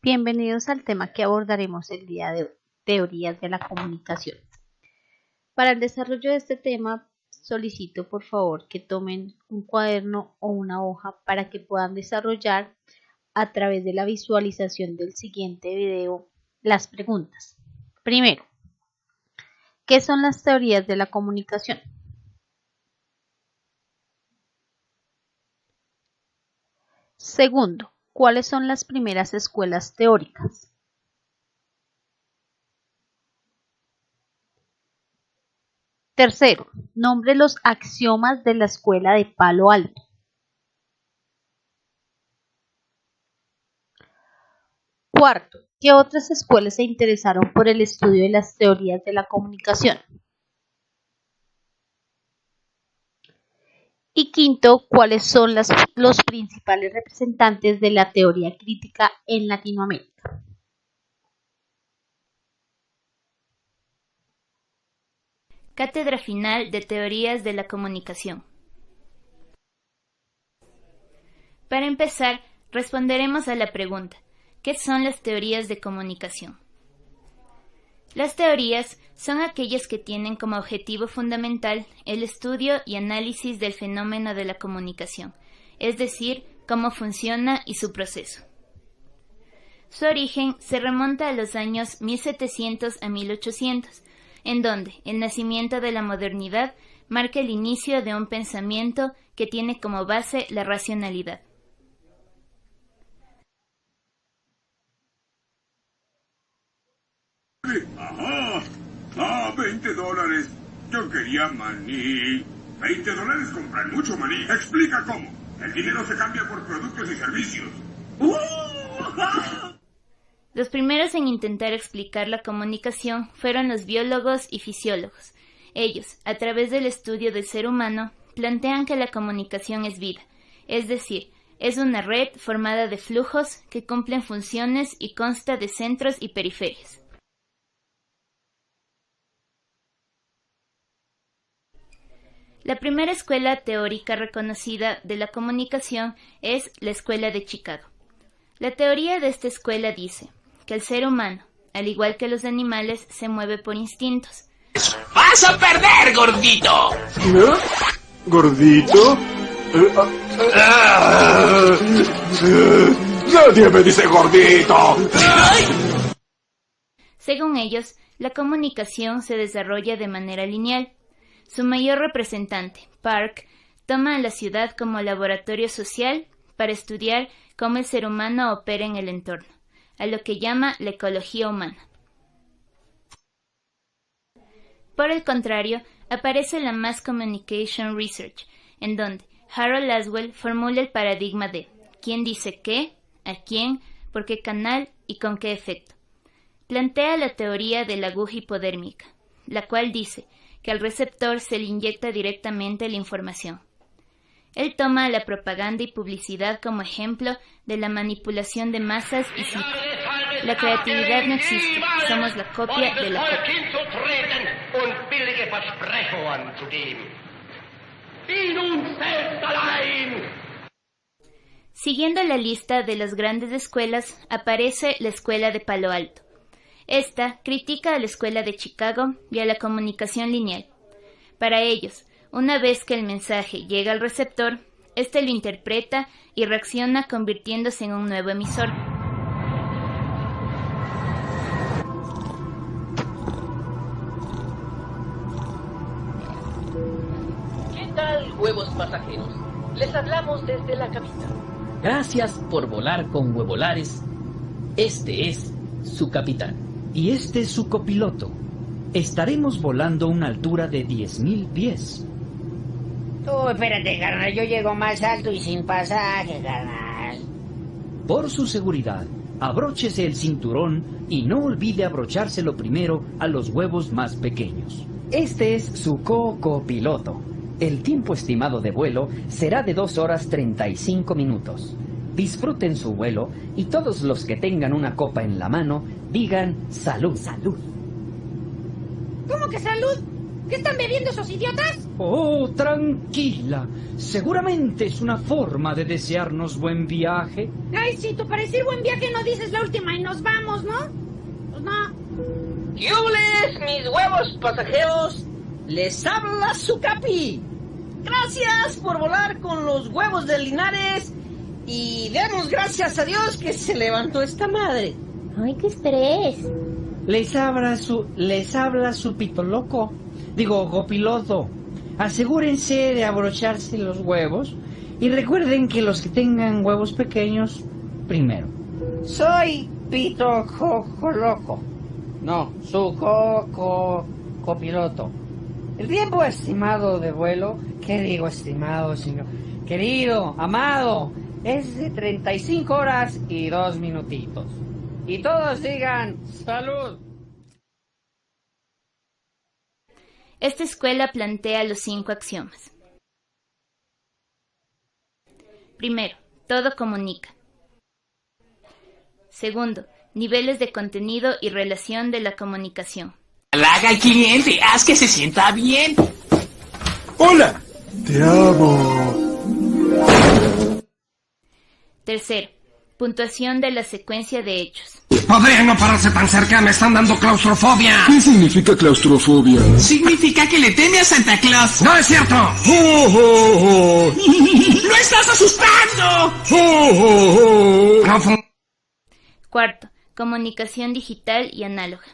Bienvenidos al tema que abordaremos el día de hoy, teorías de la comunicación. Para el desarrollo de este tema, solicito por favor que tomen un cuaderno o una hoja para que puedan desarrollar a través de la visualización del siguiente video las preguntas. Primero, ¿qué son las teorías de la comunicación? Segundo, ¿cuáles son las primeras escuelas teóricas? Tercero, nombre los axiomas de la escuela de Palo Alto. Cuarto, ¿qué otras escuelas se interesaron por el estudio de las teorías de la comunicación? Y quinto, ¿cuáles son los principales representantes de la teoría crítica en Latinoamérica? Cátedra final de Teorías de la Comunicación. Para empezar, responderemos a la pregunta, ¿qué son las teorías de comunicación? Las teorías son aquellas que tienen como objetivo fundamental el estudio y análisis del fenómeno de la comunicación, es decir, cómo funciona y su proceso. Su origen se remonta a los años 1700 a 1800, en donde el nacimiento de la modernidad marca el inicio de un pensamiento que tiene como base la racionalidad. ¡Ajá! ¡Ah, $20! Yo quería maní. $20 compran mucho maní. Explica cómo. El dinero se cambia por productos y servicios. Los primeros en intentar explicar la comunicación fueron los biólogos y fisiólogos. Ellos, a través del estudio del ser humano, plantean que la comunicación es vida, es decir, es una red formada de flujos que cumplen funciones y consta de centros y periferias. La primera escuela teórica reconocida de la comunicación es la Escuela de Chicago. La teoría de esta escuela dice que el ser humano, al igual que los animales, se mueve por instintos. ¡Vas a perder, gordito! ¿No? ¿Gordito? ¡Nadie me dice gordito! Según ellos, la comunicación se desarrolla de manera lineal. Su mayor representante, Park, toma a la ciudad como laboratorio social para estudiar cómo el ser humano opera en el entorno, a lo que llama la ecología humana. Por el contrario, aparece la Mass Communication Research, en donde Harold Laswell formula el paradigma de quién dice qué, a quién, por qué canal y con qué efecto. Plantea la teoría de la aguja hipodérmica, la cual dice que al receptor se le inyecta directamente la información. Él toma la propaganda y publicidad como ejemplo de la manipulación de masas y cita: la creatividad no existe, somos la copia de la copia. Siguiendo la lista de las grandes escuelas, aparece la Escuela de Palo Alto. Esta critica a la Escuela de Chicago y a la comunicación lineal. Para ellos, una vez que el mensaje llega al receptor, éste lo interpreta y reacciona convirtiéndose en un nuevo emisor. ¿Qué tal, huevos pasajeros? Les hablamos desde la cabina. Gracias por volar con Huevolares. Este es su capitán. Y este es su copiloto. Estaremos volando a una altura de 10.000 pies. Espérate, carnal, yo llego más alto y sin pasaje, carnal. Por su seguridad, abróchese el cinturón y no olvide abrochárselo primero a los huevos más pequeños. Este es su copiloto. El tiempo estimado de vuelo será de 2 horas 35 minutos. Disfruten su vuelo y todos los que tengan una copa en la mano digan salud. ¿Cómo que salud? ¿Qué están bebiendo esos idiotas? Oh, tranquila. Seguramente es una forma de desearnos buen viaje. Ay, si tú para decir buen viaje no dices la última y nos vamos, ¿no? Pues no. ¡Yubles, mis huevos pasajeros! Les habla su capi. Gracias por volar con los huevos de Linares y demos gracias a Dios que se levantó esta madre. Ay, qué estrés. Les habla su pito loco. Digo, copiloto. Asegúrense de abrocharse los huevos y recuerden que los que tengan huevos pequeños, primero. Soy Pito Loco. No, su copiloto. El tiempo estimado de vuelo, ¿qué digo estimado, señor? Querido, amado, es de 35 horas y 2 minutitos. Y todos digan, ¡salud! Esta escuela plantea los 5 axiomas. Primero, todo comunica. Segundo, niveles de contenido y relación de la comunicación. Halaga al cliente, haz que se sienta bien. ¡Hola! ¡Te amo! Tercero, puntuación de la secuencia de hechos. Podrían no pararse tan cerca, me están dando claustrofobia. ¿Qué significa claustrofobia? Significa que le teme a Santa Claus. ¡No es cierto! ¡Oh, oh, oh! ¡Lo estás asustando! ¡Oh, oh, oh! Cuarto, comunicación digital y análoga.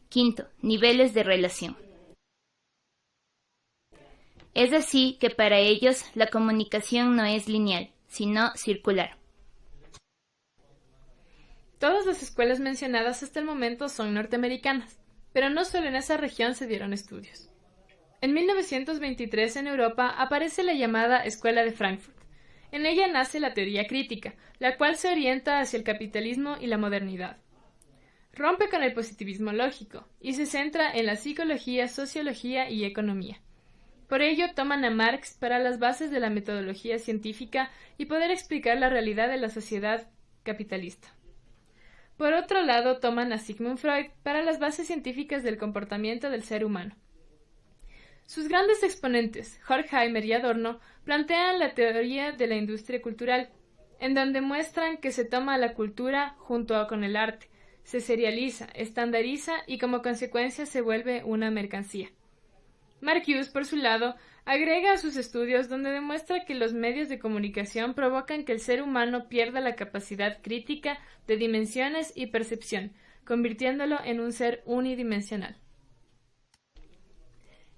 Quinto, niveles de relación. Es así que para ellos la comunicación no es lineal, sino circular. Todas las escuelas mencionadas hasta el momento son norteamericanas, pero no solo en esa región se dieron estudios. En 1923 en Europa aparece la llamada Escuela de Frankfurt. En ella nace la teoría crítica, la cual se orienta hacia el capitalismo y la modernidad. Rompe con el positivismo lógico y se centra en la psicología, sociología y economía. Por ello toman a Marx para las bases de la metodología científica y poder explicar la realidad de la sociedad capitalista. Por otro lado, toman a Sigmund Freud para las bases científicas del comportamiento del ser humano. Sus grandes exponentes, Horkheimer y Adorno, plantean la teoría de la industria cultural, en donde muestran que se toma la cultura junto con el arte, se serializa, estandariza y como consecuencia se vuelve una mercancía. Marcuse, por su lado, agrega a sus estudios donde demuestra que los medios de comunicación provocan que el ser humano pierda la capacidad crítica de dimensiones y percepción, convirtiéndolo en un ser unidimensional.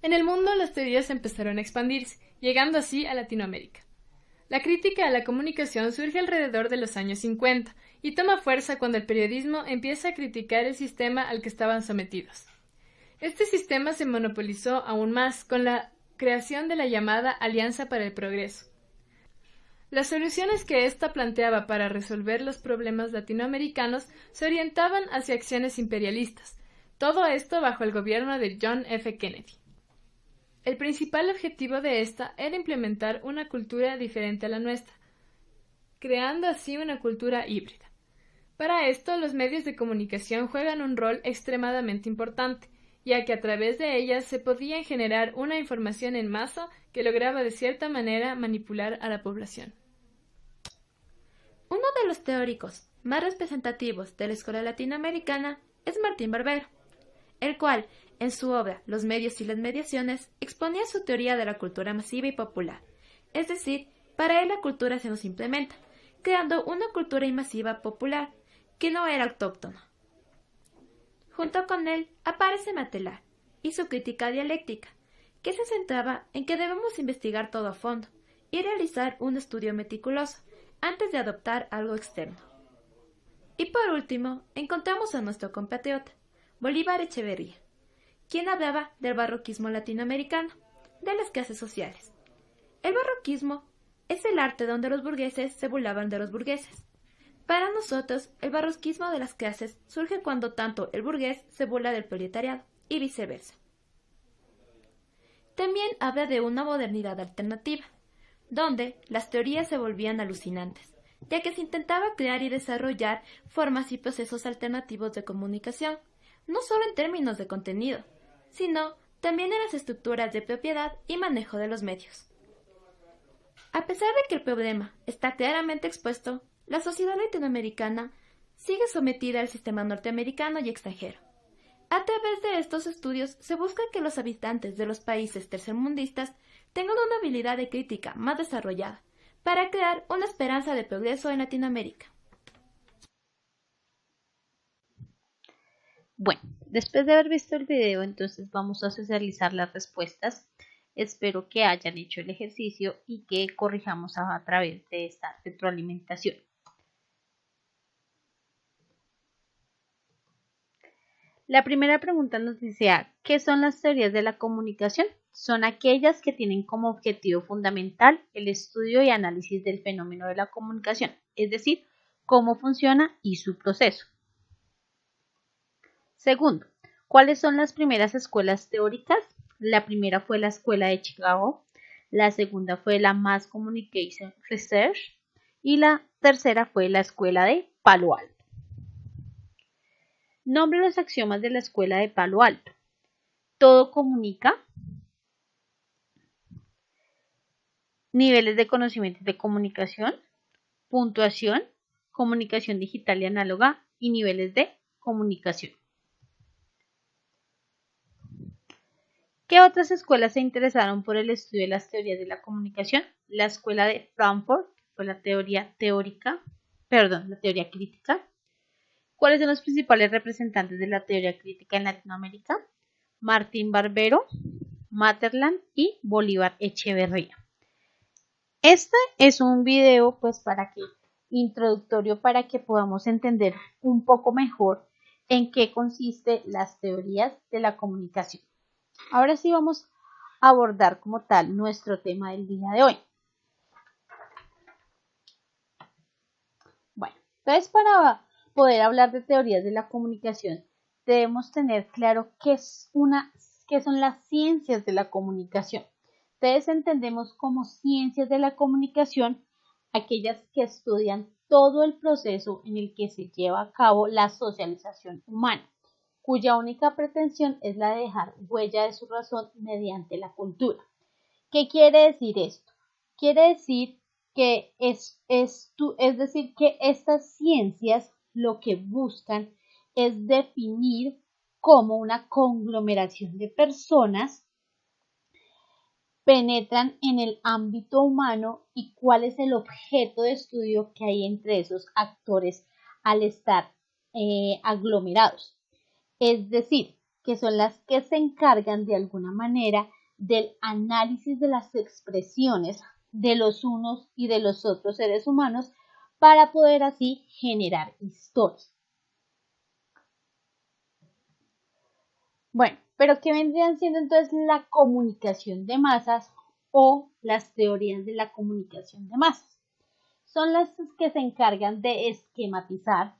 En el mundo las teorías empezaron a expandirse, llegando así a Latinoamérica. La crítica a la comunicación surge alrededor de los años 50 y toma fuerza cuando el periodismo empieza a criticar el sistema al que estaban sometidos. Este sistema se monopolizó aún más con la creación de la llamada Alianza para el Progreso. Las soluciones que ésta planteaba para resolver los problemas latinoamericanos se orientaban hacia acciones imperialistas, todo esto bajo el gobierno de John F. Kennedy. El principal objetivo de esta era implementar una cultura diferente a la nuestra, creando así una cultura híbrida. Para esto, los medios de comunicación juegan un rol extremadamente importante, ya que a través de ellas se podía generar una información en masa que lograba de cierta manera manipular a la población. Uno de los teóricos más representativos de la escuela latinoamericana es Martín Barbero, el cual, en su obra Los medios y las mediaciones, exponía su teoría de la cultura masiva y popular, es decir, para él la cultura se nos implementa, creando una cultura masiva popular que no era autóctona. Junto con él aparece Matelar y su crítica dialéctica, que se centraba en que debemos investigar todo a fondo y realizar un estudio meticuloso antes de adoptar algo externo. Y por último, encontramos a nuestro compatriota, Bolívar Echeverría, quien hablaba del barroquismo latinoamericano, de las clases sociales. El barroquismo es el arte donde los burgueses se burlaban de los burgueses. Para nosotros, el barroquismo de las clases surge cuando tanto el burgués se burla del proletariado y viceversa. También habla de una modernidad alternativa, donde las teorías se volvían alucinantes, ya que se intentaba crear y desarrollar formas y procesos alternativos de comunicación, no solo en términos de contenido, sino también en las estructuras de propiedad y manejo de los medios. A pesar de que el problema está claramente expuesto, la sociedad latinoamericana sigue sometida al sistema norteamericano y extranjero. A través de estos estudios se busca que los habitantes de los países tercermundistas tengan una habilidad de crítica más desarrollada para crear una esperanza de progreso en Latinoamérica. Bueno, después de haber visto el video, entonces vamos a socializar las respuestas. Espero que hayan hecho el ejercicio y que corrijamos a través de esta retroalimentación. La primera pregunta nos dice ¿qué son las teorías de la comunicación? Son aquellas que tienen como objetivo fundamental el estudio y análisis del fenómeno de la comunicación, es decir, cómo funciona y su proceso. Segundo, ¿cuáles son las primeras escuelas teóricas? La primera fue la Escuela de Chicago, la segunda fue la Mass Communication Research y la tercera fue la Escuela de Palo Alto. Nombre los axiomas de la Escuela de Palo Alto. Todo comunica. Niveles de conocimiento de comunicación. Puntuación. Comunicación digital y análoga. Y niveles de comunicación. ¿Qué otras escuelas se interesaron por el estudio de las teorías de la comunicación? La Escuela de Frankfurt fue la teoría crítica. ¿Cuáles son los principales representantes de la teoría crítica en Latinoamérica? Martín Barbero, Materland y Bolívar Echeverría. Este es un video introductorio para que podamos entender un poco mejor en qué consiste las teorías de la comunicación. Ahora sí vamos a abordar como tal nuestro tema del día de hoy. Bueno, entonces para poder hablar de teorías de la comunicación debemos tener claro qué son las ciencias de la comunicación. Entonces entendemos como ciencias de la comunicación aquellas que estudian todo el proceso en el que se lleva a cabo la socialización humana, cuya única pretensión es la de dejar huella de su razón mediante la cultura. ¿Qué quiere decir esto? Quiere decir que que estas ciencias lo que buscan es definir cómo una conglomeración de personas penetran en el ámbito humano y cuál es el objeto de estudio que hay entre esos actores al estar aglomerados. Es decir, que son las que se encargan de alguna manera del análisis de las expresiones de los unos y de los otros seres humanos para poder así generar historias. Bueno, pero ¿qué vendrían siendo entonces la comunicación de masas o las teorías de la comunicación de masas? Son las que se encargan de esquematizar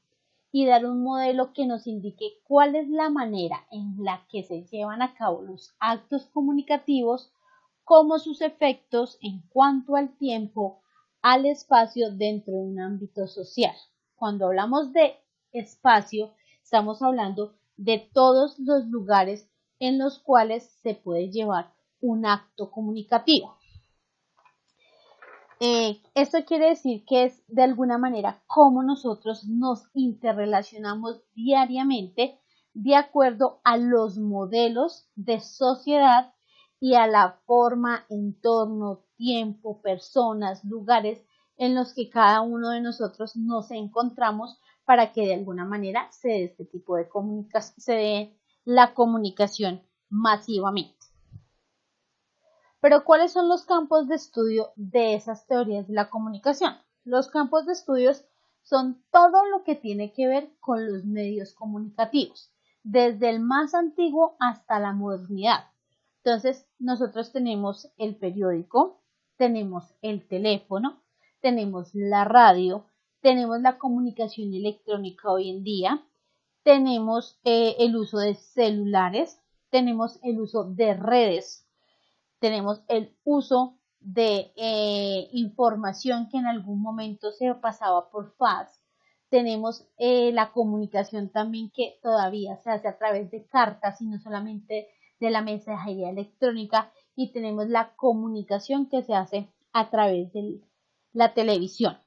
y dar un modelo que nos indique cuál es la manera en la que se llevan a cabo los actos comunicativos, como sus efectos en cuanto al tiempo, al espacio dentro de un ámbito social. Cuando hablamos de espacio, estamos hablando de todos los lugares en los cuales se puede llevar un acto comunicativo. Esto quiere decir que es de alguna manera cómo nosotros nos interrelacionamos diariamente de acuerdo a los modelos de sociedad y a la forma, entorno, tiempo, personas, lugares en los que cada uno de nosotros nos encontramos para que de alguna manera se dé este tipo de comunicación, se dé la comunicación masivamente. Pero ¿cuáles son los campos de estudio de esas teorías de la comunicación? Los campos de estudios son todo lo que tiene que ver con los medios comunicativos, desde el más antiguo hasta la modernidad. Entonces, nosotros tenemos el periódico, tenemos el teléfono, tenemos la radio, tenemos la comunicación electrónica hoy en día, tenemos el uso de celulares, tenemos el uso de redes, tenemos el uso de información que en algún momento se pasaba por fax. Tenemos la comunicación también que todavía se hace a través de cartas y no solamente de la mensajería electrónica, y tenemos la comunicación que se hace a través de la televisión.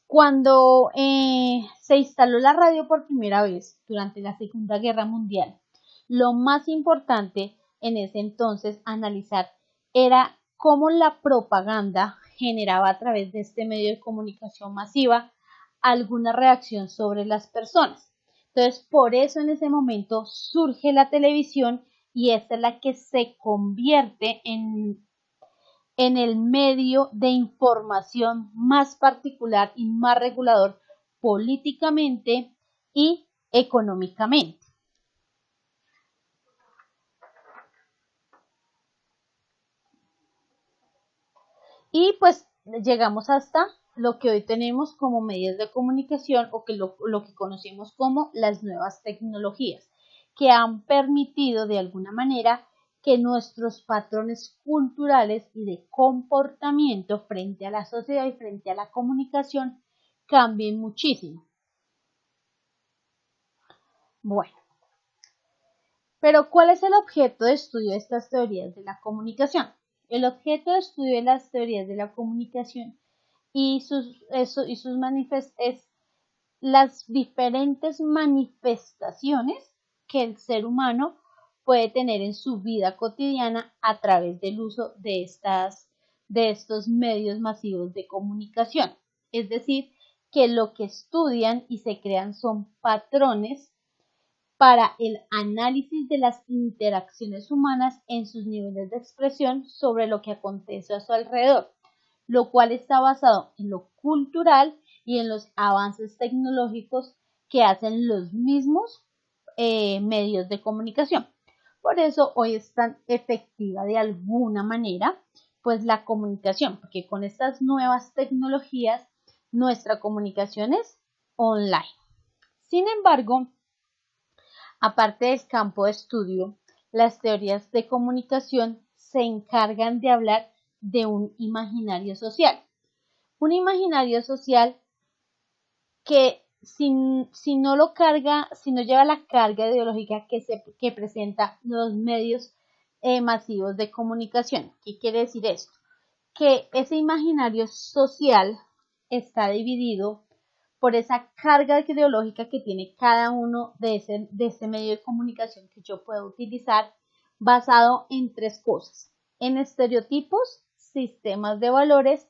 Cuando se instaló la radio por primera vez durante la Segunda Guerra Mundial, lo más importante en ese entonces analizar era cómo la propaganda generaba a través de este medio de comunicación masiva alguna reacción sobre las personas. Entonces, por eso en ese momento surge la televisión, y esta es la que se convierte en el medio de información más particular y más regulador políticamente y económicamente. Y pues llegamos hasta lo que hoy tenemos como medios de comunicación, o que lo que conocemos como las nuevas tecnologías, que han permitido de alguna manera que nuestros patrones culturales y de comportamiento frente a la sociedad y frente a la comunicación cambien muchísimo. Bueno, pero ¿cuál es el objeto de estudio de estas teorías de la comunicación? El objeto de estudio de las teorías de la comunicación es las diferentes manifestaciones que el ser humano puede tener en su vida cotidiana a través del uso de estos medios masivos de comunicación. Es decir, que lo que estudian y se crean son patrones para el análisis de las interacciones humanas en sus niveles de expresión sobre lo que acontece a su alrededor, lo cual está basado en lo cultural y en los avances tecnológicos que hacen los mismos medios de comunicación. Por eso hoy es tan efectiva de alguna manera pues la comunicación, porque con estas nuevas tecnologías nuestra comunicación es online. Sin embargo, aparte del campo de estudio, las teorías de comunicación se encargan de hablar de un imaginario social. Un imaginario social que si no lleva la carga ideológica que presenta los medios masivos de comunicación. ¿Qué quiere decir esto? Que ese imaginario social está dividido por esa carga ideológica que tiene cada uno de ese medio de comunicación que yo puedo utilizar, basado en tres cosas: en estereotipos, sistemas de valores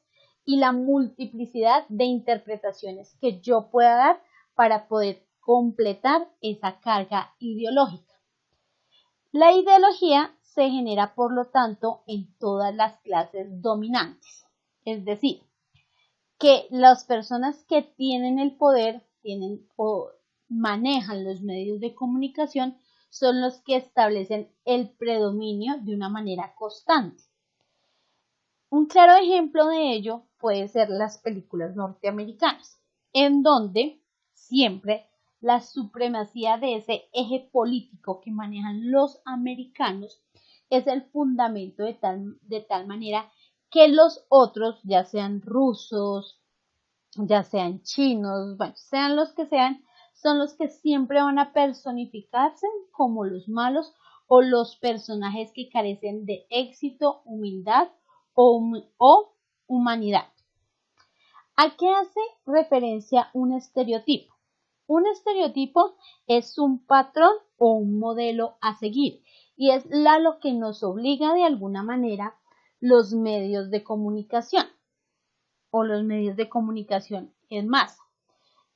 y la multiplicidad de interpretaciones que yo pueda dar para poder completar esa carga ideológica. La ideología se genera, por lo tanto, en todas las clases dominantes, es decir, que las personas que tienen el poder, o manejan los medios de comunicación, son los que establecen el predominio de una manera constante. Un claro ejemplo de ello puede ser las películas norteamericanas, en donde siempre la supremacía de ese eje político que manejan los americanos es el fundamento de tal manera que los otros, ya sean rusos, ya sean chinos, bueno, sean los que sean, son los que siempre van a personificarse como los malos o los personajes que carecen de éxito, humildad o humanidad. ¿A qué hace referencia un estereotipo? Un estereotipo es un patrón o un modelo a seguir, y es lo que nos obliga de alguna manera los medios de comunicación o los medios de comunicación en masa.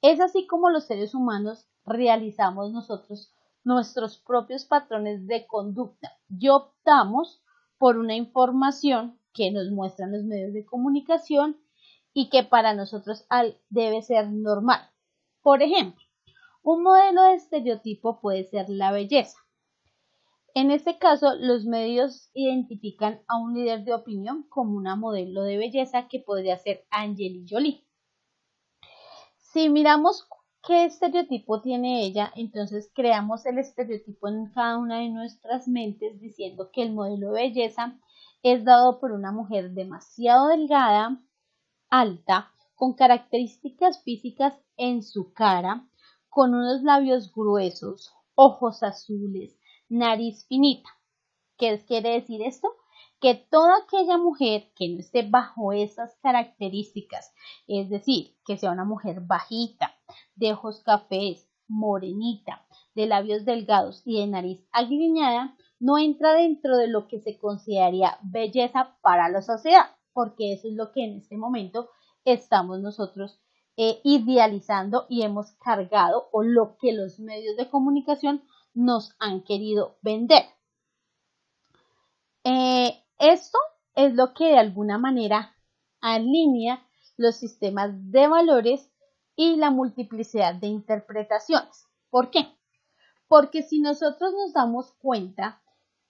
Es así como los seres humanos realizamos nosotros nuestros propios patrones de conducta y optamos por una información que nos muestran los medios de comunicación y que para nosotros debe ser normal. Por ejemplo, un modelo de estereotipo puede ser la belleza. En este caso, los medios identifican a un líder de opinión como una modelo de belleza que podría ser Angelina Jolie. Si miramos qué estereotipo tiene ella, entonces creamos el estereotipo en cada una de nuestras mentes diciendo que el modelo de belleza es dado por una mujer demasiado delgada, alta, con características físicas en su cara, con unos labios gruesos, ojos azules, nariz finita. ¿Qué quiere decir esto? Que toda aquella mujer que no esté bajo esas características, es decir, que sea una mujer bajita, de ojos cafés, morenita, de labios delgados y de nariz aguileñada, no entra dentro de lo que se consideraría belleza para la sociedad, porque eso es lo que en este momento estamos nosotros idealizando y hemos cargado, o lo que los medios de comunicación nos han querido vender. Esto es lo que de alguna manera alinea los sistemas de valores y la multiplicidad de interpretaciones. ¿Por qué? Porque si nosotros nos damos cuenta,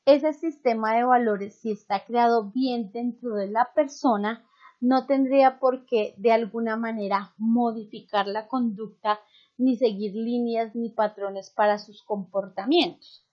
ese sistema de valores, si está creado bien dentro de la persona, no tendría por qué de alguna manera modificar la conducta, ni seguir líneas ni patrones para sus comportamientos.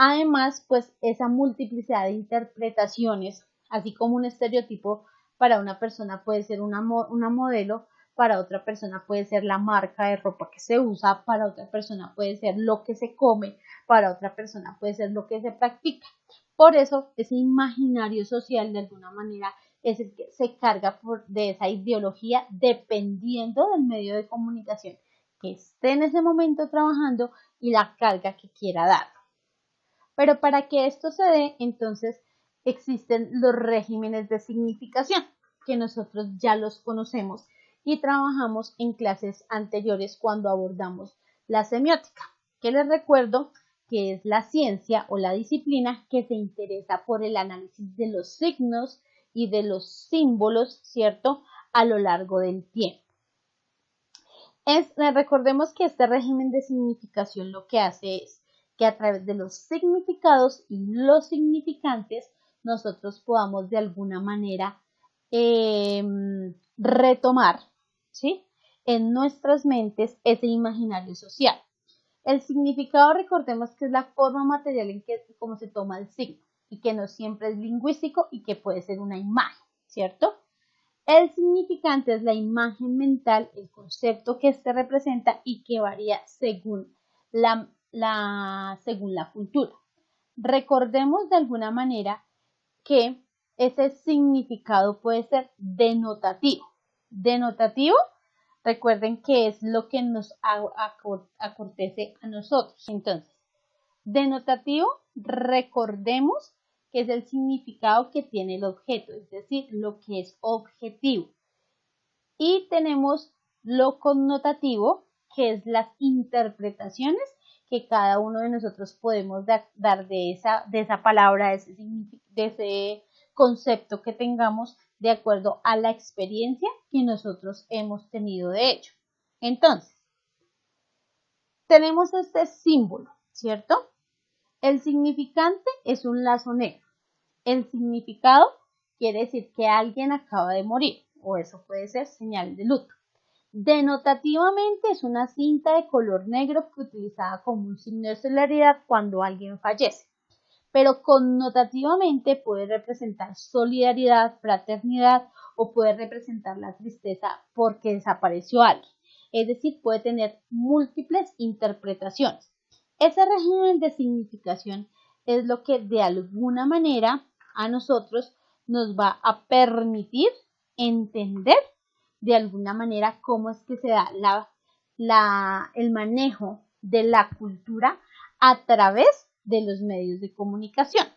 Además, pues esa multiplicidad de interpretaciones, así como un estereotipo para una persona puede ser una modelo, para otra persona puede ser la marca de ropa que se usa, para otra persona puede ser lo que se come, para otra persona puede ser lo que se practica. Por eso, ese imaginario social de alguna manera es el que se carga de esa ideología dependiendo del medio de comunicación que esté en ese momento trabajando y la carga que quiera dar. Pero para que esto se dé, entonces existen los regímenes de significación, que nosotros ya los conocemos y trabajamos en clases anteriores cuando abordamos la semiótica, que les recuerdo que es la ciencia o la disciplina que se interesa por el análisis de los signos y de los símbolos, ¿cierto?, a lo largo del tiempo. Recordemos que este régimen de significación lo que hace es que a través de los significados y los significantes nosotros podamos de alguna manera retomar, ¿sí?, en nuestras mentes ese imaginario social. El significado, recordemos que es la forma material en que cómo se toma el signo y que no siempre es lingüístico y que puede ser una imagen, ¿cierto? El significante es la imagen mental, el concepto que éste representa y que varía según según la cultura. Recordemos de alguna manera que ese significado puede ser denotativo. Denotativo, recuerden que es lo que nos acortece a nosotros. Entonces, denotativo, recordemos que es el significado que tiene el objeto, es decir, lo que es objetivo. Y tenemos lo connotativo, que es las interpretaciones que cada uno de nosotros podemos dar de esa palabra, de ese concepto que tengamos de acuerdo a la experiencia que nosotros hemos tenido de ello. Entonces, tenemos este símbolo, ¿cierto? El significante es un lazo negro. El significado quiere decir que alguien acaba de morir, o eso puede ser señal de luto. Denotativamente es una cinta de color negro que utilizada como un signo de solidaridad cuando alguien fallece. Pero connotativamente puede representar solidaridad, fraternidad o puede representar la tristeza porque desapareció alguien. Es decir, puede tener múltiples interpretaciones. Ese régimen de significación es lo que de alguna manera a nosotros nos va a permitir entender de alguna manera cómo es que se da el manejo de la cultura a través de los medios de comunicación.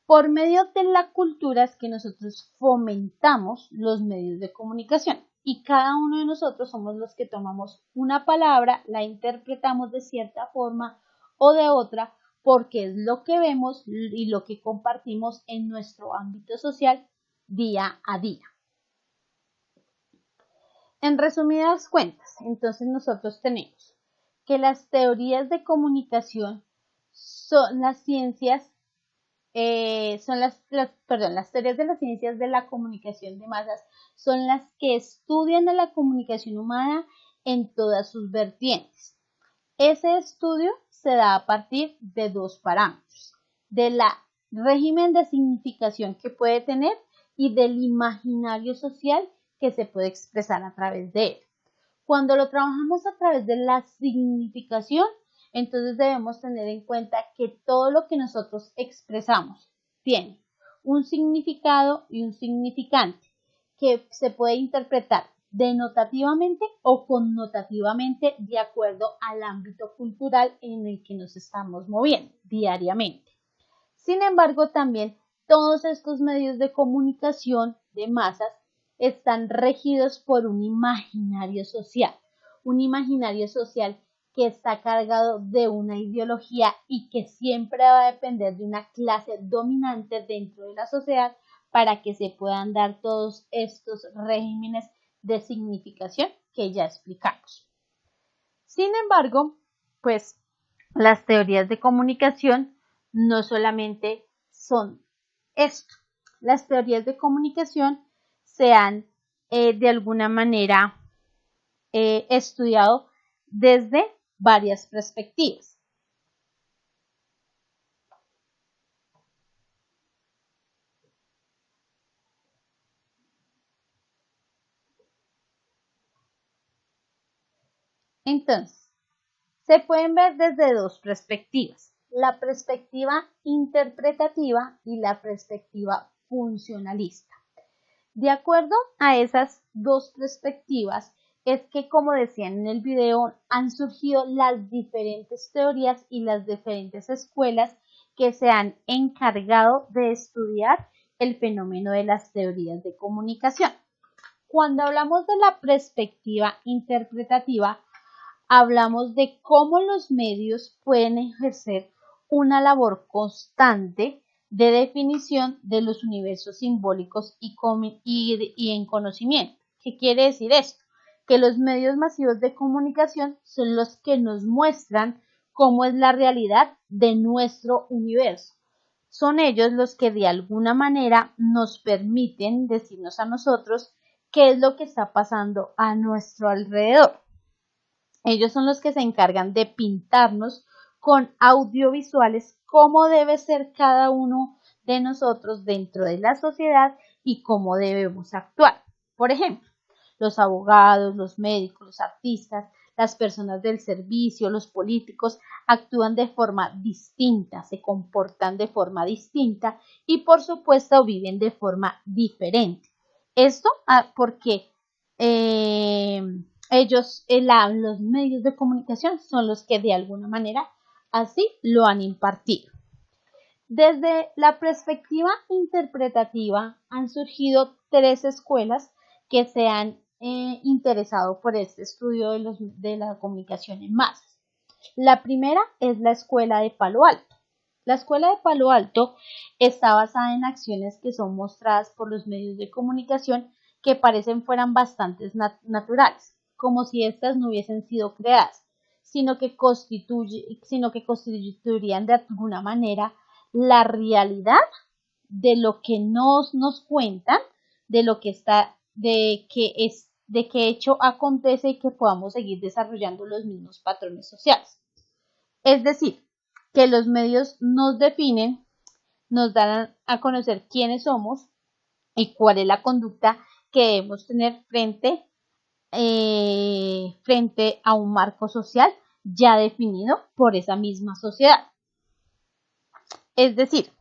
Por medio de la cultura es que nosotros fomentamos los medios de comunicación y cada uno de nosotros somos los que tomamos una palabra, la interpretamos de cierta forma o de otra porque es lo que vemos y lo que compartimos en nuestro ámbito social día a día. En resumidas cuentas, entonces nosotros tenemos que las teorías de comunicación son las ciencias, las teorías de las ciencias de la comunicación de masas son las que estudian a la comunicación humana en todas sus vertientes. Ese estudio se da a partir de dos parámetros, de la régimen de significación que puede tener y del imaginario social que se puede expresar a través de él. Cuando lo trabajamos a través de la significación, entonces debemos tener en cuenta que todo lo que nosotros expresamos tiene un significado y un significante que se puede interpretar denotativamente o connotativamente de acuerdo al ámbito cultural en el que nos estamos moviendo diariamente. Sin embargo, también todos estos medios de comunicación de masas están regidos por un imaginario social que está cargado de una ideología y que siempre va a depender de una clase dominante dentro de la sociedad para que se puedan dar todos estos regímenes de significación que ya explicamos. Sin embargo, pues las teorías de comunicación no solamente son esto. Las teorías de comunicación se han de alguna manera estudiado desde varias perspectivas. Entonces, se pueden ver desde dos perspectivas, la perspectiva interpretativa y la perspectiva funcionalista. De acuerdo a esas dos perspectivas, es que, como decían en el video, han surgido las diferentes teorías y las diferentes escuelas que se han encargado de estudiar el fenómeno de las teorías de comunicación. Cuando hablamos de la perspectiva interpretativa, hablamos de cómo los medios pueden ejercer una labor constante de definición de los universos simbólicos y en conocimiento. ¿Qué quiere decir esto? Que los medios masivos de comunicación son los que nos muestran cómo es la realidad de nuestro universo. Son ellos los que de alguna manera nos permiten decirnos a nosotros qué es lo que está pasando a nuestro alrededor. Ellos son los que se encargan de pintarnos con audiovisuales cómo debe ser cada uno de nosotros dentro de la sociedad y cómo debemos actuar. Por ejemplo, los abogados, los médicos, los artistas, las personas del servicio, los políticos actúan de forma distinta, se comportan de forma distinta y por supuesto viven de forma diferente. Esto porque los medios de comunicación son los que de alguna manera así lo han impartido. Desde la perspectiva interpretativa han surgido tres escuelas que se han interesado por este estudio de la comunicación en masas. La primera es la escuela de Palo Alto. La escuela de Palo Alto está basada en acciones que son mostradas por los medios de comunicación que parecen fueran bastante naturales, como si éstas no hubiesen sido creadas, sino que constituirían de alguna manera la realidad de lo que nos cuentan, de lo que está, de qué hecho acontece y que podamos seguir desarrollando los mismos patrones sociales. Es decir, que los medios nos definen, nos dan a conocer quiénes somos y cuál es la conducta que debemos tener frente a un marco social ya definido por esa misma sociedad. Es decir,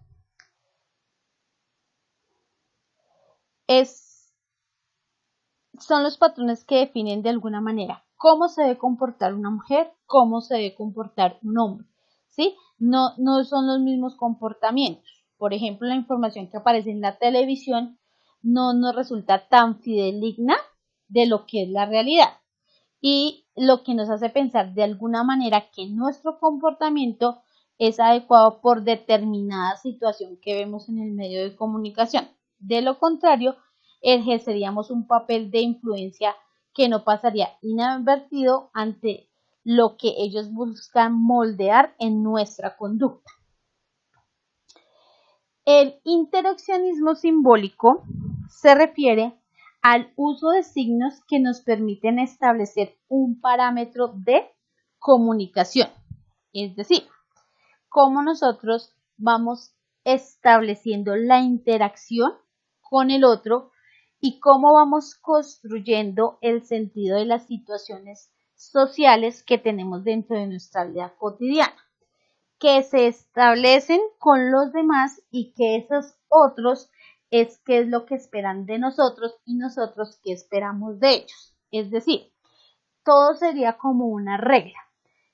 son los patrones que definen de alguna manera cómo se debe comportar una mujer, cómo se debe comportar un hombre, ¿sí? No son los mismos comportamientos. Por ejemplo, la información que aparece en la televisión no nos resulta tan fidedigna de lo que es la realidad y lo que nos hace pensar de alguna manera que nuestro comportamiento es adecuado por determinada situación que vemos en el medio de comunicación. De lo contrario, ejerceríamos un papel de influencia que no pasaría inadvertido ante lo que ellos buscan moldear en nuestra conducta. El interaccionismo simbólico se refiere al uso de signos que nos permiten establecer un parámetro de comunicación, es decir, cómo nosotros vamos estableciendo la interacción con el otro y cómo vamos construyendo el sentido de las situaciones sociales que tenemos dentro de nuestra vida cotidiana, que se establecen con los demás y que esos otros es qué es lo que esperan de nosotros y nosotros qué esperamos de ellos. Es decir, todo sería como una regla.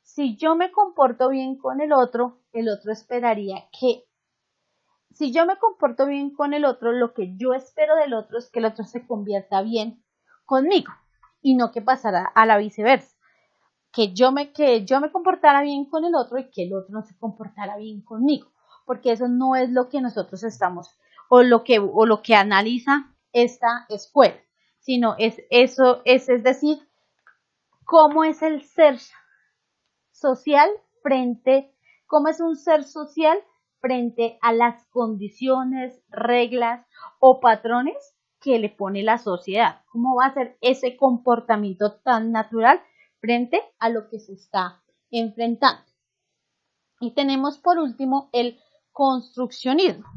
Si yo me comporto bien con el otro esperaría que, si yo me comporto bien con el otro, lo que yo espero del otro es que el otro se convierta bien conmigo y no que pasara a la viceversa. Que yo me comportara bien con el otro y que el otro no se comportara bien conmigo, porque eso no es lo que nosotros estamos o lo que analiza esta escuela, sino es decir, cómo es el ser social cómo es un ser social frente a las condiciones, reglas o patrones que le pone la sociedad. ¿Cómo va a ser ese comportamiento tan natural frente a lo que se está enfrentando? Y tenemos por último el construccionismo.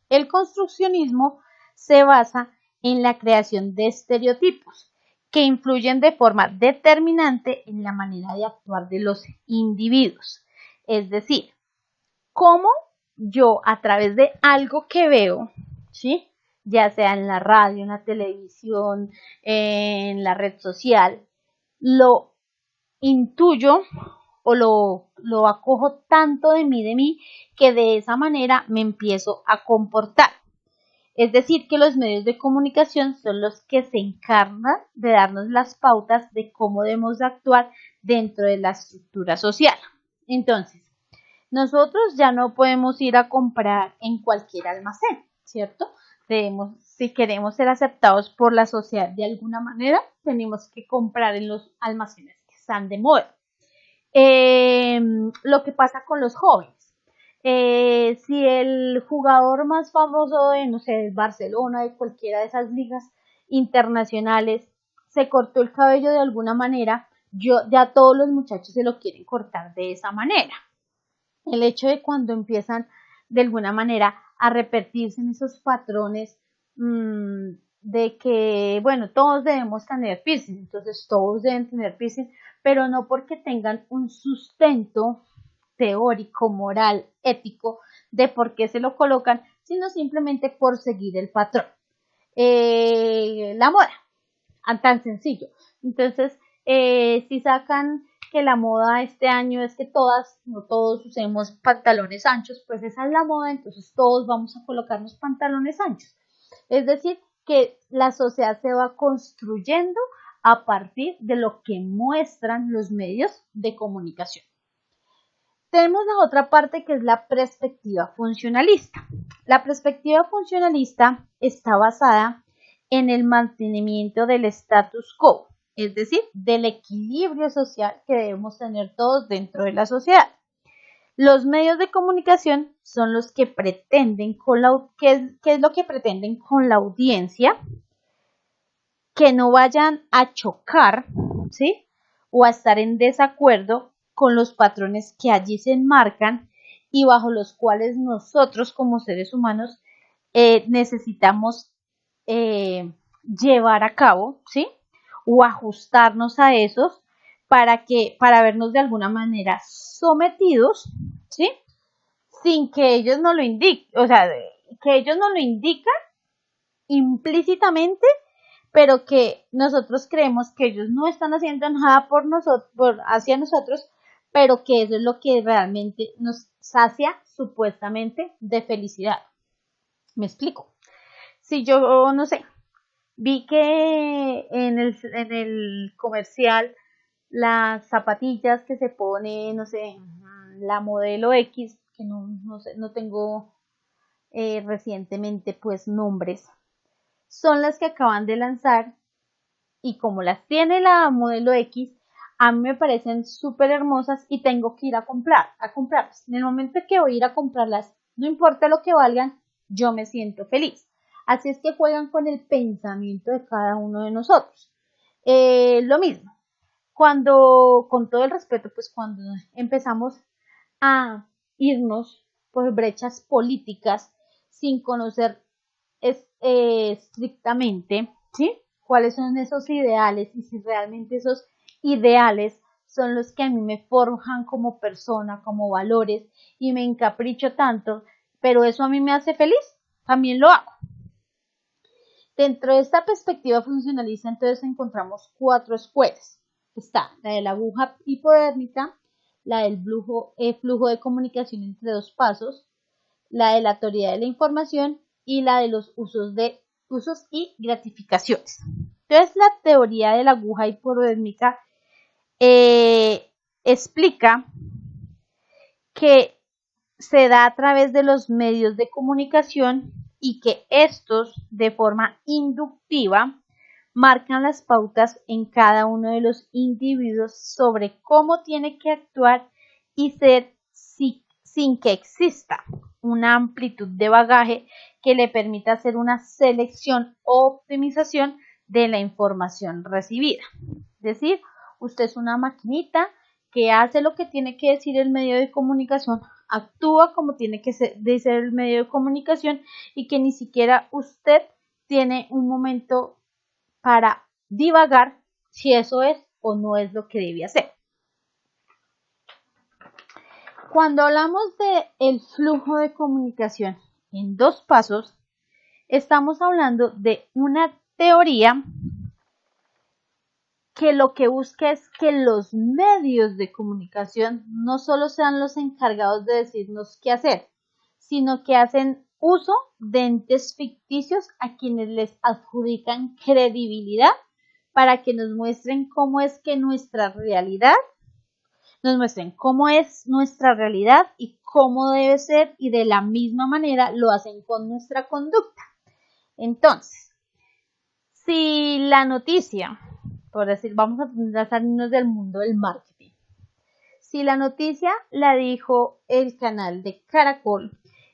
El construccionismo se basa en la creación de estereotipos que influyen de forma determinante en la manera de actuar de los individuos. Es decir, cómo yo a través de algo que veo, ¿sí?, ya sea en la radio, en la televisión, en la red social, lo intuyo o lo acojo tanto de mí, que de esa manera me empiezo a comportar. Es decir, que los medios de comunicación son los que se encargan de darnos las pautas de cómo debemos actuar dentro de la estructura social. Entonces, nosotros ya no podemos ir a comprar en cualquier almacén, ¿cierto? Si queremos ser aceptados por la sociedad de alguna manera, tenemos que comprar en los almacenes que están de moda. Lo que pasa con los jóvenes. Si el jugador más famoso de, no sé, de Barcelona, de cualquiera de esas ligas internacionales, se cortó el cabello de alguna manera, ya todos los muchachos se lo quieren cortar de esa manera. El hecho de cuando empiezan de alguna manera a repetirse en esos patrones de que, bueno, todos debemos tener piercing, entonces todos deben tener piercing, pero no porque tengan un sustento teórico, moral, ético de por qué se lo colocan, sino simplemente por seguir el patrón. La moda, tan sencillo. Entonces, si sacan que la moda este año es que no todos usemos pantalones anchos, pues esa es la moda, entonces todos vamos a colocarnos pantalones anchos. Es decir, que la sociedad se va construyendo a partir de lo que muestran los medios de comunicación. Tenemos la otra parte que es la perspectiva funcionalista. La perspectiva funcionalista está basada en el mantenimiento del status quo, es decir, del equilibrio social que debemos tener todos dentro de la sociedad. Los medios de comunicación son los que pretenden ¿qué es lo que pretenden con la audiencia? Que no vayan a chocar, ¿sí?, o a estar en desacuerdo con los patrones que allí se enmarcan y bajo los cuales nosotros como seres humanos necesitamos llevar a cabo, ¿sí?, o ajustarnos a esos para vernos de alguna manera sometidos, ¿sí?, sin que ellos nos lo indiquen, o sea, que ellos nos lo indican implícitamente, pero que nosotros creemos que ellos no están haciendo nada por nosotros, hacia nosotros, pero que eso es lo que realmente nos sacia supuestamente de felicidad. ¿Me explico? Si yo, no sé, vi que en el comercial las zapatillas que se pone, no sé, la modelo X, que no sé, no tengo recientemente pues nombres, son las que acaban de lanzar y como las tiene la modelo X, a mí me parecen súper hermosas y tengo que ir a comprarlas. En el momento que voy a ir a comprarlas, no importa lo que valgan, yo me siento feliz. Así es que juegan con el pensamiento de cada uno de nosotros. Lo mismo, con todo el respeto, pues cuando empezamos a irnos por brechas políticas sin conocer estrictamente, ¿sí?, cuáles son esos ideales y si realmente esos ideales son los que a mí me forjan como persona, como valores, y me encapricho tanto, pero eso a mí me hace feliz, también lo hago. Dentro de esta perspectiva funcionalista, entonces encontramos 4 escuelas. Está la de la aguja hipodérmica, la del flujo de comunicación entre 2 pasos, la de la teoría de la información y la de los usos y gratificaciones. Entonces, la teoría de la aguja hipodérmica explica que se da a través de los medios de comunicación y que estos, de forma inductiva, marcan las pautas en cada uno de los individuos sobre cómo tiene que actuar y ser sin que exista una amplitud de bagaje que le permita hacer una selección o optimización de la información recibida. Es decir, usted es una maquinita que hace lo que tiene que decir el medio de comunicación, actúa como tiene que decir el medio de comunicación y que ni siquiera usted tiene un momento para divagar si eso es o no es lo que debe hacer. Cuando hablamos del flujo de comunicación en 2 pasos, estamos hablando de una teoría que lo que busca es que los medios de comunicación no solo sean los encargados de decirnos qué hacer, sino que hacen uso de entes ficticios a quienes les adjudican credibilidad para que nos muestren cómo es nuestra realidad y cómo debe ser, y de la misma manera lo hacen con nuestra conducta. Entonces, si la noticia, por decir, vamos a salirnos del mundo del marketing, si la noticia la dijo el canal de Caracol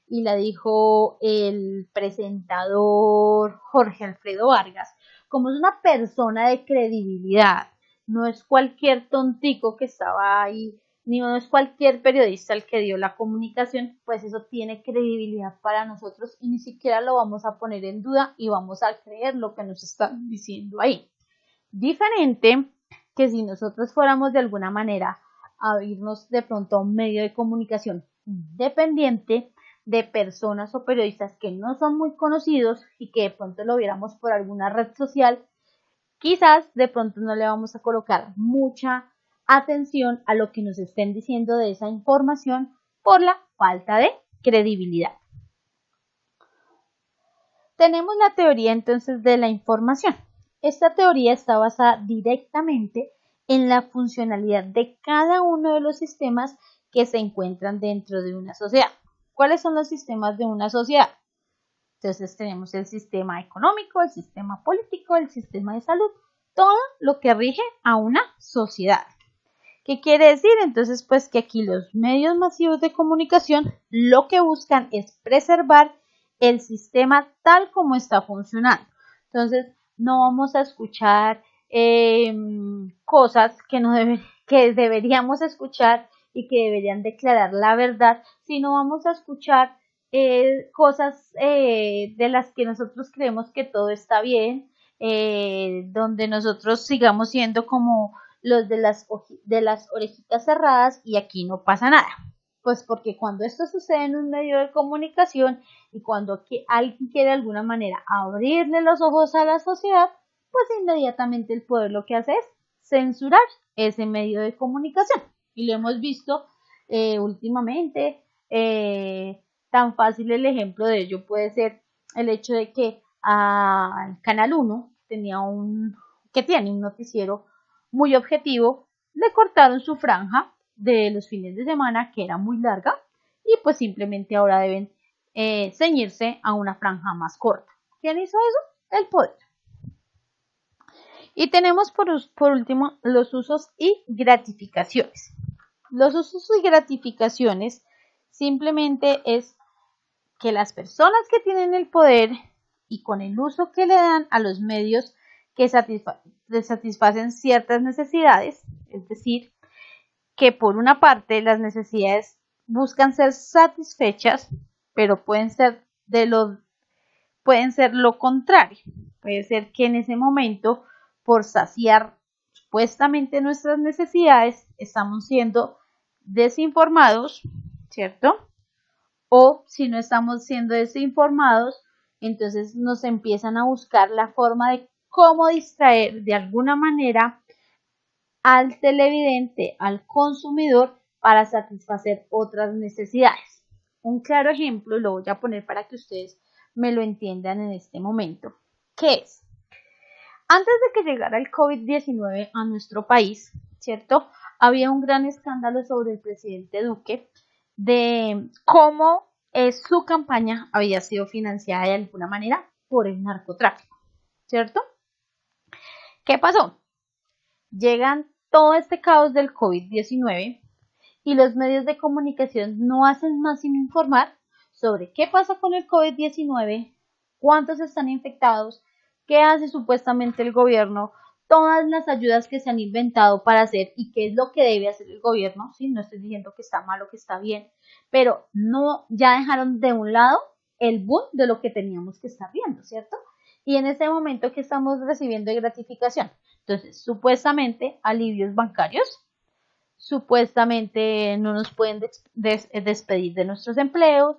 y la dijo el presentador Jorge Alfredo Vargas, como es una persona de credibilidad, no es cualquier tontico que estaba ahí, ni no es cualquier periodista el que dio la comunicación, pues eso tiene credibilidad para nosotros y ni siquiera lo vamos a poner en duda y vamos a creer lo que nos están diciendo ahí. Diferente que si nosotros fuéramos de alguna manera a irnos de pronto a un medio de comunicación independiente de personas o periodistas que no son muy conocidos y que de pronto lo viéramos por alguna red social, quizás de pronto no le vamos a colocar mucha atención a lo que nos estén diciendo de esa información por la falta de credibilidad. Tenemos la teoría entonces de la información. Esta teoría está basada directamente en la funcionalidad de cada uno de los sistemas que se encuentran dentro de una sociedad. ¿Cuáles son los sistemas de una sociedad? Entonces tenemos el sistema económico, el sistema político, el sistema de salud, todo lo que rige a una sociedad. ¿Qué quiere decir? Entonces, pues que aquí los medios masivos de comunicación lo que buscan es preservar el sistema tal como está funcionando. Entonces, no vamos a escuchar cosas que deberíamos escuchar y que deberían declarar la verdad, sino vamos a escuchar cosas de las que nosotros creemos que todo está bien, donde nosotros sigamos siendo como los de las orejitas cerradas y aquí no pasa nada. Pues porque cuando esto sucede en un medio de comunicación y cuando alguien quiere de alguna manera abrirle los ojos a la sociedad, pues inmediatamente el poder lo que hace es censurar ese medio de comunicación. Y lo hemos visto últimamente. Tan fácil el ejemplo de ello puede ser el hecho de que al Canal 1 tiene un noticiero muy objetivo, le cortaron su franja de los fines de semana, que era muy larga, y pues simplemente ahora deben ceñirse a una franja más corta. ¿Quién hizo eso? El poder. Y tenemos por último los usos y gratificaciones. Los usos y gratificaciones simplemente es que las personas que tienen el poder y con el uso que le dan a los medios que satisfacen ciertas necesidades, es decir, que por una parte las necesidades buscan ser satisfechas, pero pueden ser lo contrario. Puede ser que en ese momento, por saciar supuestamente nuestras necesidades, estamos siendo desinformados, ¿cierto? O si no estamos siendo desinformados, entonces nos empiezan a buscar la forma de cómo distraer de alguna manera al televidente, al consumidor, para satisfacer otras necesidades. Un claro ejemplo, lo voy a poner para que ustedes me lo entiendan en este momento. ¿Qué es? Antes de que llegara el COVID-19 a nuestro país, ¿cierto? Había un gran escándalo sobre el presidente Duque de cómo su campaña había sido financiada de alguna manera por el narcotráfico, ¿cierto? ¿Qué pasó? Llegan todo este caos del COVID-19 y los medios de comunicación no hacen más sino informar sobre qué pasa con el COVID-19, cuántos están infectados, qué hace supuestamente el gobierno, todas las ayudas que se han inventado para hacer y qué es lo que debe hacer el gobierno. ¿Sí? No estoy diciendo que está mal o que está bien, pero no, ya dejaron de un lado el boom de lo que teníamos que estar viendo, ¿cierto? Y en ese momento que estamos recibiendo de gratificación. Entonces, supuestamente alivios bancarios, supuestamente no nos pueden despedir de nuestros empleos.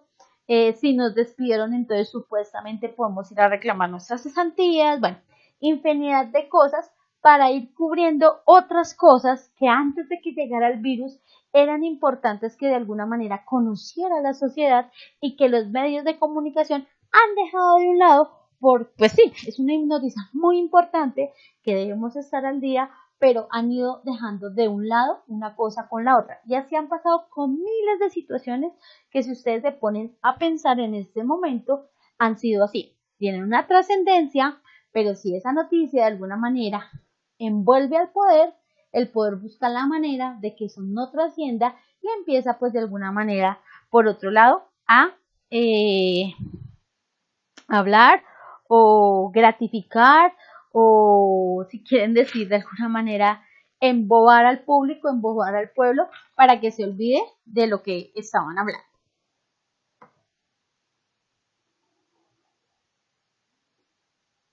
Si nos despidieron, entonces supuestamente podemos ir a reclamar nuestras cesantías. Bueno, infinidad de cosas para ir cubriendo otras cosas que antes de que llegara el virus eran importantes que de alguna manera conociera la sociedad y que los medios de comunicación han dejado de un lado. Pues sí, es una hipnosis muy importante que debemos estar al día, pero han ido dejando de un lado una cosa con la otra. Y así han pasado con miles de situaciones que, si ustedes se ponen a pensar en este momento, han sido así. Tienen una trascendencia, pero si esa noticia de alguna manera envuelve al poder, el poder busca la manera de que eso no trascienda y empieza pues de alguna manera, por otro lado, a hablar o gratificar, o si quieren decir de alguna manera, embobar al público, embobar al pueblo para que se olvide de lo que estaban hablando.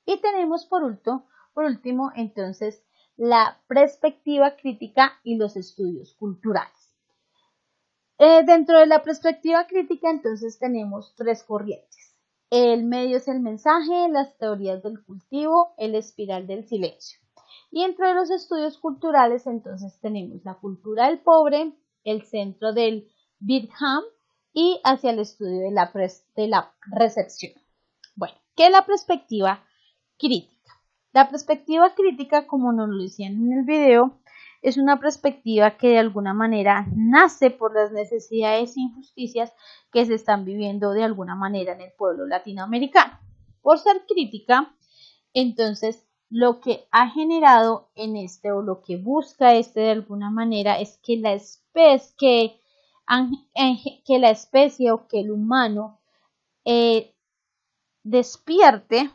Y tenemos por último entonces la perspectiva crítica y los estudios culturales. Dentro de la perspectiva crítica entonces tenemos tres corrientes. El medio es el mensaje, las teorías del cultivo, el espiral del silencio. Y entre los estudios culturales entonces tenemos la cultura del pobre, el centro del Birkham y hacia el estudio de la recepción. Bueno, ¿qué es la perspectiva crítica? La perspectiva crítica, como nos lo decían en el video, es una perspectiva que de alguna manera nace por las necesidades e injusticias que se están viviendo de alguna manera en el pueblo latinoamericano. Por ser crítica, entonces lo que ha generado en o lo que busca de alguna manera es que la especie o que el humano despierte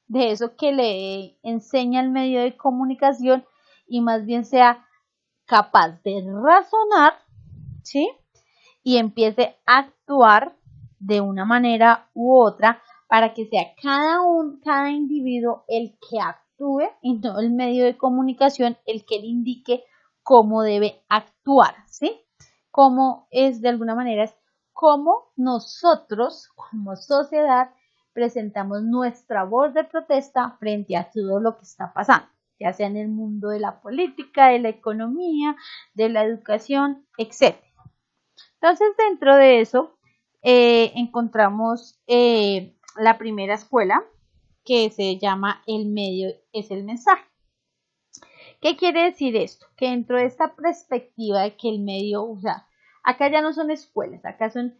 de eso que le enseña el medio de comunicación y más bien sea capaz de razonar, ¿sí? Y empiece a actuar de una manera u otra para que sea cada individuo el que actúe y no el medio de comunicación el que le indique cómo debe actuar, ¿sí? Cómo es de alguna manera, es cómo nosotros como sociedad presentamos nuestra voz de protesta frente a todo lo que está pasando, ya sea en el mundo de la política, de la economía, de la educación, etc. Entonces, dentro de eso, encontramos la primera escuela, que se llama El medio es el mensaje. ¿Qué quiere decir esto? Que dentro de esta perspectiva de que el medio, o sea, acá ya no son escuelas, acá son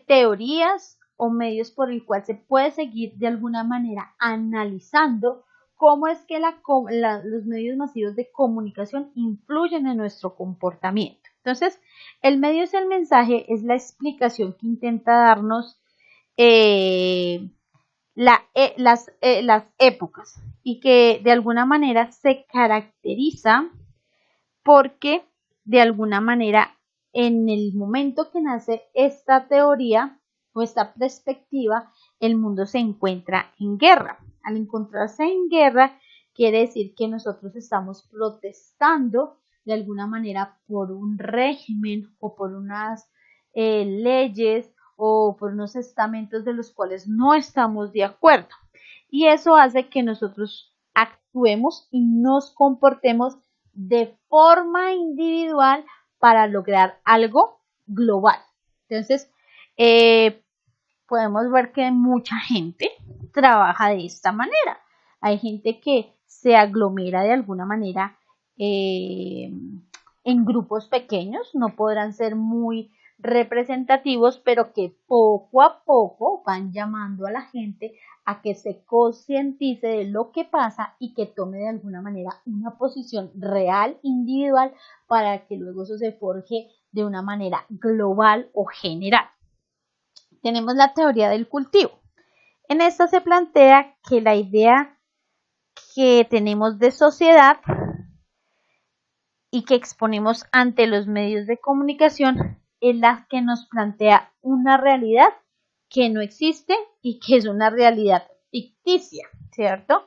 teorías o medios por el cual se puede seguir de alguna manera analizando cómo es que los medios masivos de comunicación influyen en nuestro comportamiento. Entonces, el medio es el mensaje, es la explicación que intenta darnos las épocas y que de alguna manera se caracteriza porque de alguna manera en el momento que nace esta teoría o esta perspectiva, el mundo se encuentra en guerra. Al encontrarse en guerra, quiere decir que nosotros estamos protestando de alguna manera por un régimen o por unas leyes o por unos estamentos de los cuales no estamos de acuerdo. Y eso hace que nosotros actuemos y nos comportemos de forma individual para lograr algo global. Entonces, podemos ver que mucha gente trabaja de esta manera. Hay gente que se aglomera de alguna manera en grupos pequeños, no podrán ser muy representativos, pero que poco a poco van llamando a la gente a que se concientice de lo que pasa y que tome de alguna manera una posición real, individual, para que luego eso se forje de una manera global o general. Tenemos la teoría del cultivo. En esta se plantea que la idea que tenemos de sociedad y que exponemos ante los medios de comunicación es la que nos plantea una realidad que no existe y que es una realidad ficticia, ¿cierto?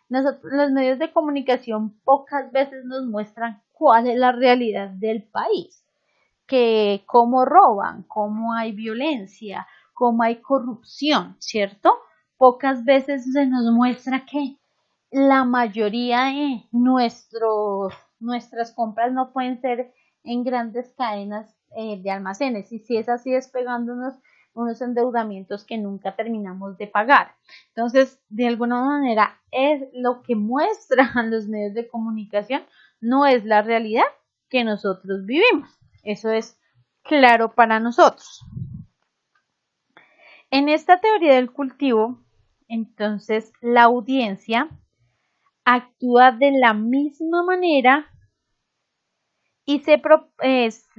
Los medios de comunicación pocas veces nos muestran cuál es la realidad del país, que cómo roban, cómo hay violencia, cómo hay corrupción, ¿cierto? Pocas veces se nos muestra que la mayoría de nuestras compras no pueden ser en grandes cadenas de almacenes, y si es así, despegándonos unos endeudamientos que nunca terminamos de pagar. Entonces, de alguna manera, es lo que muestran los medios de comunicación, no es la realidad que nosotros vivimos. Eso es claro para nosotros. En esta teoría del cultivo, entonces, la audiencia actúa de la misma manera y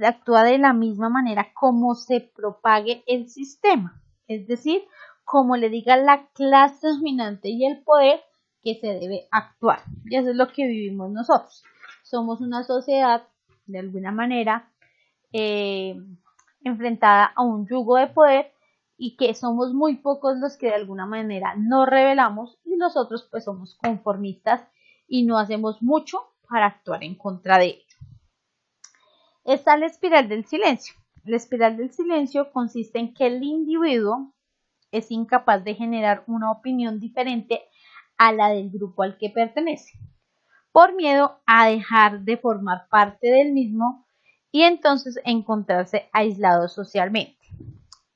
actúa de la misma manera como se propague el sistema, es decir, como le diga la clase dominante y el poder que se debe actuar. Y eso es lo que vivimos nosotros. Somos una sociedad, de alguna manera, enfrentada a un yugo de poder y que somos muy pocos los que de alguna manera nos rebelamos y nosotros pues somos conformistas y no hacemos mucho para actuar en contra de ello. Está la espiral del silencio. La espiral del silencio consiste en que el individuo es incapaz de generar una opinión diferente a la del grupo al que pertenece, por miedo a dejar de formar parte del mismo y entonces encontrarse aislados socialmente.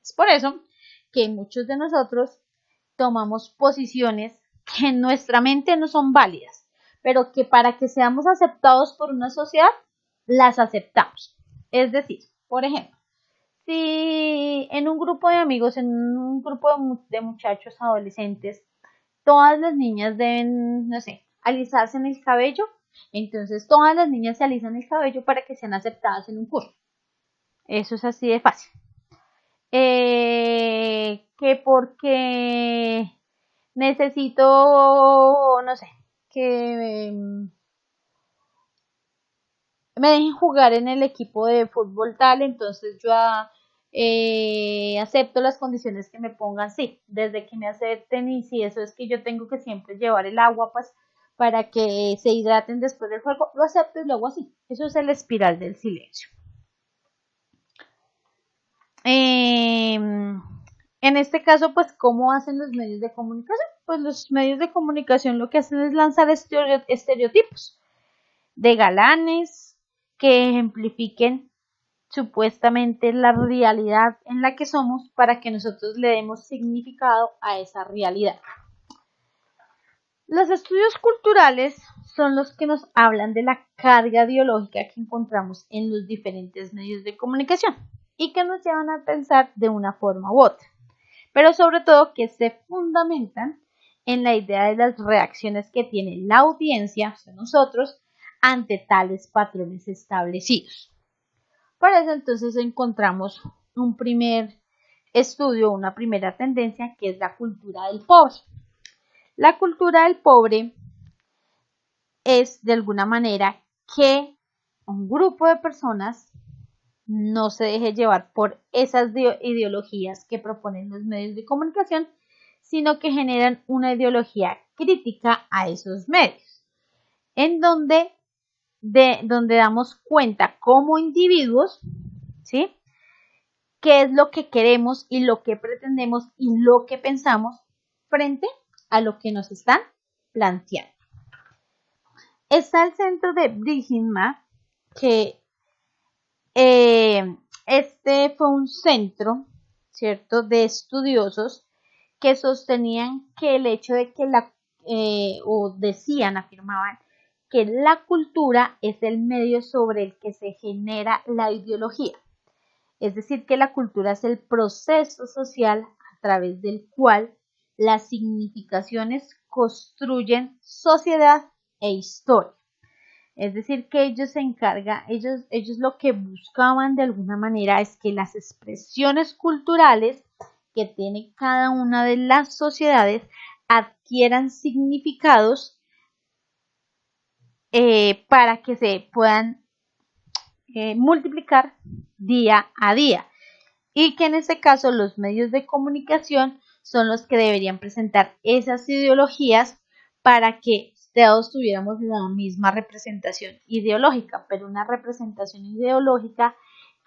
Es por eso que muchos de nosotros tomamos posiciones que en nuestra mente no son válidas, pero que para que seamos aceptados por una sociedad, las aceptamos. Es decir, por ejemplo, si en un grupo de amigos, en un grupo de muchachos adolescentes, todas las niñas deben, no sé, alisarse en el cabello, entonces todas las niñas se alisan el cabello para que sean aceptadas en un curso. Eso es así de fácil. Que porque necesito, no sé, que me dejen jugar en el equipo de fútbol tal, entonces yo acepto las condiciones que me pongan, sí, desde que me acepten, y si eso es que yo tengo que siempre llevar el agua pues para que se hidraten después del juego, lo acepto y lo hago así. Eso es el espiral del silencio. En este caso, pues, ¿cómo hacen los medios de comunicación? Pues los medios de comunicación lo que hacen es lanzar estereotipos de galanes que ejemplifiquen supuestamente la realidad en la que somos para que nosotros le demos significado a esa realidad. Los estudios culturales son los que nos hablan de la carga ideológica que encontramos en los diferentes medios de comunicación y que nos llevan a pensar de una forma u otra, pero sobre todo que se fundamentan en la idea de las reacciones que tiene la audiencia, o sea, nosotros, ante tales patrones establecidos. Por eso entonces encontramos un primer estudio, una primera tendencia, que es la cultura del pobre. La cultura del pobre es de alguna manera que un grupo de personas no se deje llevar por esas ideologías que proponen los medios de comunicación, sino que generan una ideología crítica a esos medios, en donde damos cuenta como individuos, ¿sí?, qué es lo que queremos y lo que pretendemos y lo que pensamos frente a lo que nos están planteando. Está el centro de Brigham, que este fue un centro, ¿cierto?, de estudiosos que sostenían que el hecho de que afirmaban que la cultura es el medio sobre el que se genera la ideología. Es decir, que la cultura es el proceso social a través del cual las significaciones construyen sociedad e historia. Es decir, que ellos lo que buscaban de alguna manera es que las expresiones culturales que tiene cada una de las sociedades adquieran significados para que se puedan multiplicar día a día, y que en este caso los medios de comunicación son los que deberían presentar esas ideologías para que todos tuviéramos la misma representación ideológica, pero una representación ideológica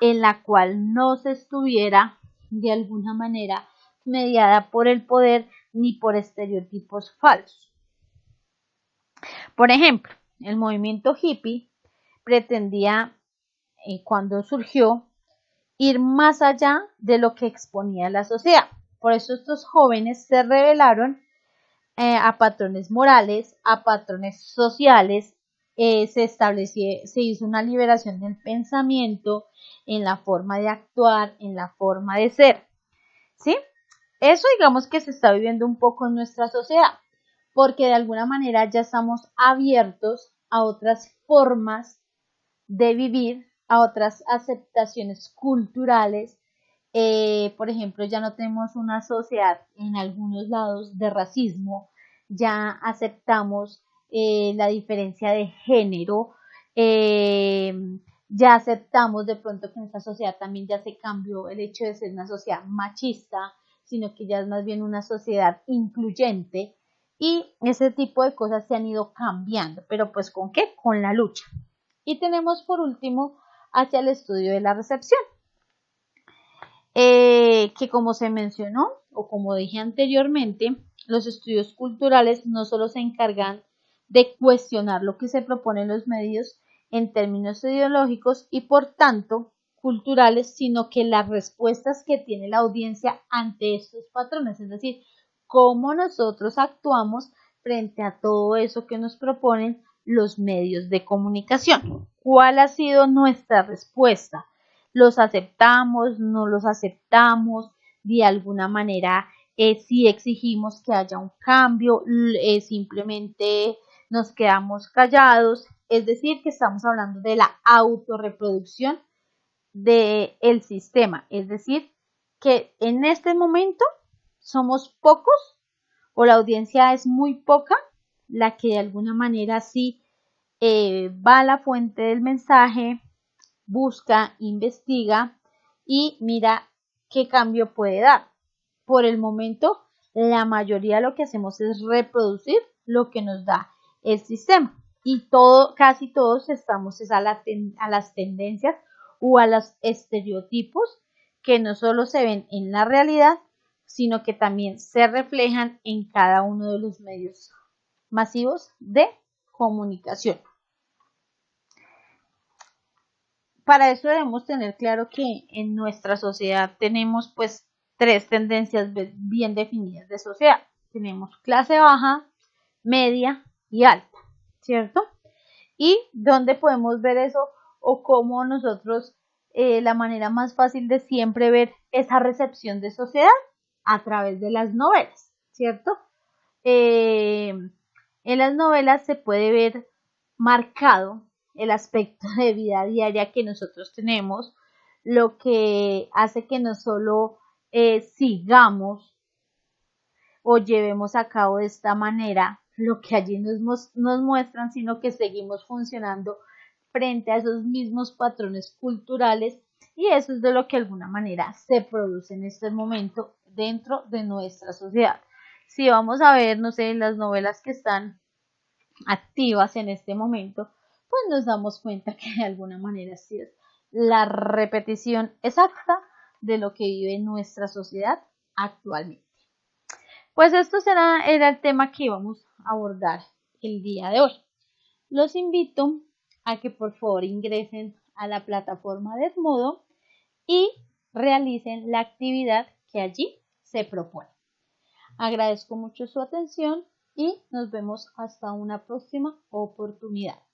en la cual no se estuviera de alguna manera mediada por el poder ni por estereotipos falsos. Por ejemplo, el movimiento hippie pretendía, cuando surgió, ir más allá de lo que exponía la sociedad. Por eso estos jóvenes se rebelaron a patrones morales, a patrones sociales, se hizo una liberación del pensamiento, en la forma de actuar, en la forma de ser, ¿sí? Eso digamos que se está viviendo un poco en nuestra sociedad, porque de alguna manera ya estamos abiertos a otras formas de vivir, a otras aceptaciones culturales. Por ejemplo, ya no tenemos una sociedad en algunos lados de racismo, ya aceptamos la diferencia de género, ya aceptamos de pronto que en esta sociedad también ya se cambió el hecho de ser una sociedad machista, sino que ya es más bien una sociedad incluyente, y ese tipo de cosas se han ido cambiando, pero pues ¿con qué? Con la lucha. Y tenemos por último hacia el estudio de la recepción, que como se mencionó o como dije anteriormente, los estudios culturales no solo se encargan de cuestionar lo que se propone en los medios en términos ideológicos y por tanto culturales, sino que las respuestas que tiene la audiencia ante estos patrones, es decir, cómo nosotros actuamos frente a todo eso que nos proponen los medios de comunicación. ¿Cuál ha sido nuestra respuesta? ¿Los aceptamos? ¿No los aceptamos? De alguna manera, si exigimos que haya un cambio, simplemente nos quedamos callados. Es decir, que estamos hablando de la autorreproducción del sistema. Es decir, que en este momento somos pocos o la audiencia es muy poca la que de alguna manera sí va a la fuente del mensaje, busca, investiga y mira qué cambio puede dar. Por el momento, la mayoría lo que hacemos es reproducir lo que nos da el sistema, y casi todos estamos a las tendencias o a los estereotipos que no solo se ven en la realidad, sino que también se reflejan en cada uno de los medios masivos de comunicación. Para eso debemos tener claro que en nuestra sociedad tenemos pues tres tendencias bien definidas de sociedad. Tenemos clase baja, media y alta, ¿cierto? Y dónde podemos ver eso, o cómo nosotros, la manera más fácil de siempre ver esa recepción de sociedad a través de las novelas, ¿cierto? En las novelas se puede ver marcado el aspecto de vida diaria que nosotros tenemos, lo que hace que no solo sigamos o llevemos a cabo de esta manera lo que allí nos muestran, sino que seguimos funcionando frente a esos mismos patrones culturales Y eso es de lo que de alguna manera se produce en este momento dentro de nuestra sociedad. Si vamos a ver, no sé, las novelas que están activas en este momento, pues nos damos cuenta que de alguna manera sí es la repetición exacta de lo que vive nuestra sociedad actualmente. Pues esto era el tema que íbamos a abordar el día de hoy. Los invito a que por favor ingresen a la plataforma de Edmodo y realicen la actividad que allí se propone. Agradezco mucho su atención y nos vemos hasta una próxima oportunidad.